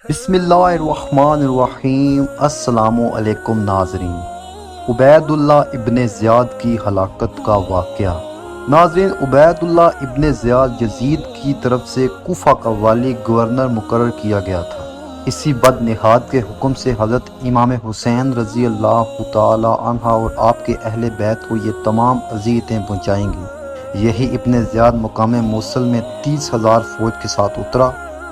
بسم اللہ الرحمن الرحیم۔ السلام علیکم ناظرین۔ عبید اللہ ابن زیاد کی ہلاکت کا واقعہ۔ ناظرین، عبید اللہ ابن زیاد یزید کی طرف سے کوفہ کا والی گورنر مقرر کیا گیا تھا۔ اسی بد نہاد کے حکم سے حضرت امام حسین رضی اللہ تعالی عنہ اور آپ کے اہل بیت کو یہ تمام اذیتیں پہنچائیں گی۔ یہی ابن زیاد مقام موصل میں 30,000 فوج کے ساتھ اترا۔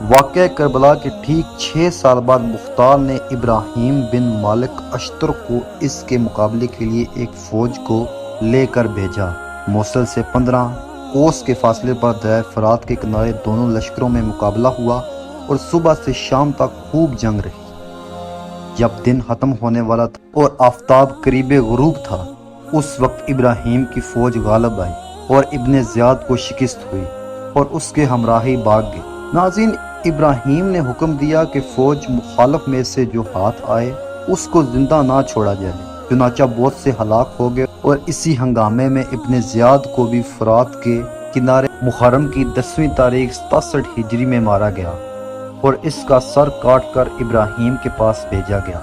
واقعہ کربلا کے ٹھیک 6 سال بعد مختار نے ابراہیم بن مالک اشتر کو اس کے مقابلے کے لیے ایک فوج کو لے کر بھیجا۔ موصل سے 15 کوس کے فاصلے پر دریائے فرات کے کنارے دونوں لشکروں میں مقابلہ ہوا اور صبح سے شام تک خوب جنگ رہی۔ جب دن ختم ہونے والا تھا اور آفتاب قریب غروب تھا، اس وقت ابراہیم کی فوج غالب آئی اور ابن زیاد کو شکست ہوئی اور اس کے ہمراہی بھاگ گئے۔ ناظرین، ابراہیم نے حکم دیا کہ فوج مخالف میں سے جو ہاتھ آئے اس کو زندہ نہ چھوڑا جائے۔ چنانچہ بہت سے ہلاک ہو گئے اور اسی ہنگامے میں ابن زیاد کو بھی فرات کے کنارے محرم کی 10ویں تاریخ 67 ہجری میں مارا گیا اور اس کا سر کاٹ کر ابراہیم کے پاس بھیجا گیا۔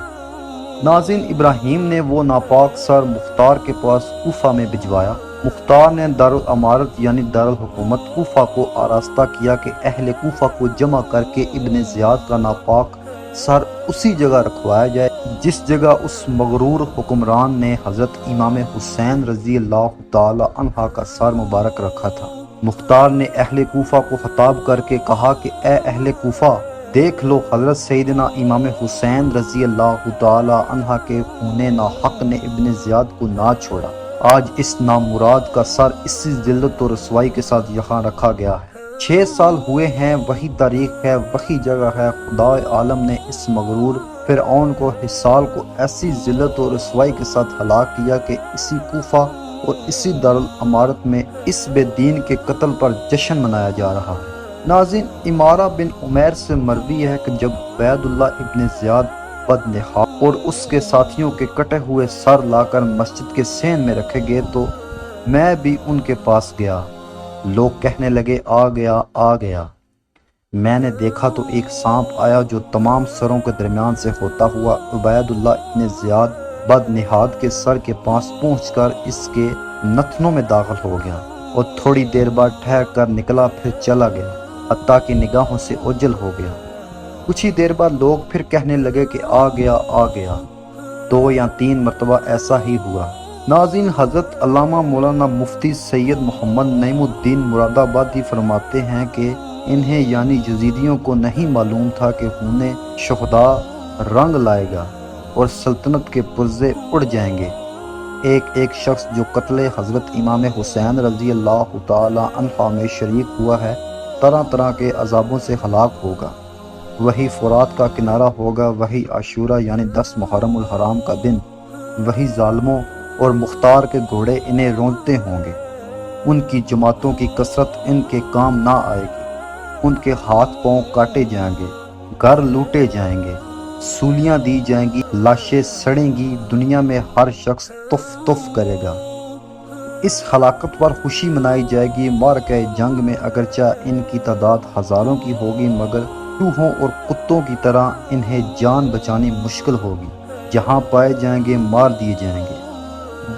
ناظرین، ابراہیم نے وہ ناپاک سر مختار کے پاس کوفہ میں بھجوایا۔ مختار نے دارالامارت یعنی دارالحکومت کوفہ کو آراستہ کیا کہ اہل کوفہ کو جمع کر کے ابن زیاد کا ناپاک سر اسی جگہ رکھوایا جائے جس جگہ اس مغرور حکمران نے حضرت امام حسین رضی اللہ تعالی عنہ کا سر مبارک رکھا تھا۔ مختار نے اہل کوفہ کو خطاب کر کے کہا کہ اے اہل کوفہ، دیکھ لو، حضرت سیدنا امام حسین رضی اللہ تعالی عنہ کے خون ناحق نے ابن زیاد کو نہ چھوڑا۔ آج اس نامراد کا سر اسی ذلت و رسوائی کے ساتھ یہاں رکھا گیا ہے۔ 6 سال ہوئے ہیں، وہی تاریخ ہے، وہی جگہ ہے۔ خدا عالم نے اس مغرور فرعون کو حصال کو ایسی ذلت و رسوائی کے ساتھ ہلاک کیا کہ اسی کوفہ اور اسی دارالامارت میں اس بے دین کے قتل پر جشن منایا جا رہا ہے۔ ناظرین، امارہ بن عمیر سے مروی ہے کہ جب عبید اللہ ابن زیاد بد نہاد اور اس کے ساتھیوں کے کٹے ہوئے سر لا کر مسجد کے صحن میں رکھے گئے تو میں بھی ان کے پاس گیا۔ لوگ کہنے لگے، آ گیا آ گیا۔ میں نے دیکھا تو ایک سانپ آیا جو تمام سروں کے درمیان سے ہوتا ہوا عبید اللہ ابن زیاد بد نہاد کے سر کے پاس پہنچ کر اس کے نتنوں میں داخل ہو گیا اور تھوڑی دیر بعد ٹھہر کر نکلا، پھر چلا گیا حتیٰ کہ نگاہوں سے اوجھل ہو گیا۔ کچھ ہی دیر بعد لوگ پھر کہنے لگے کہ آ گیا آ گیا۔ 2 یا 3 مرتبہ ایسا ہی ہوا۔ ناظرین، حضرت علامہ مولانا مفتی سید محمد نعیم الدین مراد آبادی فرماتے ہیں کہ انہیں یعنی یزیدیوں کو نہیں معلوم تھا کہ خون شہداء رنگ لائے گا اور سلطنت کے پرزے اڑ جائیں گے۔ ایک ایک شخص جو قتل حضرت امام حسین رضی اللہ تعالی عنہ میں شریک ہوا ہے طرح طرح کے عذابوں سے ہلاک ہوگا۔ وہی فرات کا کنارہ ہوگا، وہی عاشورہ یعنی 10 محرم الحرام کا دن، وہی ظالموں اور مختار کے گھوڑے انہیں رونتے ہوں گے۔ ان کی جماعتوں کی کثرت ان کے کام نہ آئے گی۔ ان کے ہاتھ پاؤں کاٹے جائیں گے، گھر لوٹے جائیں گے، سولیاں دی جائیں گی، لاشیں سڑیں گی، دنیا میں ہر شخص تف تف کرے گا۔ اس ہلاکت پر خوشی منائی جائے گی۔ معرکہ جنگ میں اگرچہ ان کی تعداد ہزاروں کی ہوگی مگر چوہوں اور کتوں کی طرح انہیں جان بچانی مشکل ہوگی۔ جہاں پائے جائیں گے مار دیے جائیں گے۔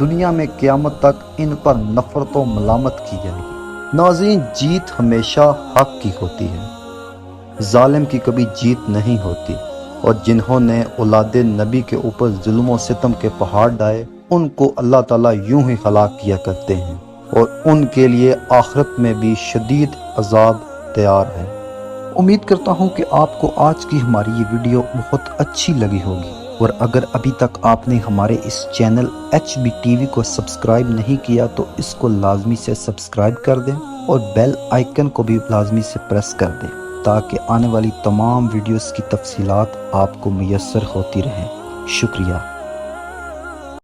دنیا میں قیامت تک ان پر نفرت و ملامت کی جائے گی۔ ناظرین، جیت ہمیشہ حق کی ہوتی ہے، ظالم کی کبھی جیت نہیں ہوتی، اور جنہوں نے اولاد نبی کے اوپر ظلم و ستم کے پہاڑ ڈائے ان کو اللہ تعالیٰ یوں ہی ہلاک کیا کرتے ہیں، اور ان کے لیے آخرت میں بھی شدید عذاب تیار ہے۔ امید کرتا ہوں کہ آپ کو آج کی ہماری یہ ویڈیو بہت اچھی لگی ہوگی، اور اگر ابھی تک آپ نے ہمارے اس چینل HB TV کو سبسکرائب نہیں کیا تو اس کو لازمی سے سبسکرائب کر دیں اور بیل آئیکن کو بھی لازمی سے پریس کر دیں تاکہ آنے والی تمام ویڈیوز کی تفصیلات آپ کو میسر ہوتی رہیں۔ شکریہ۔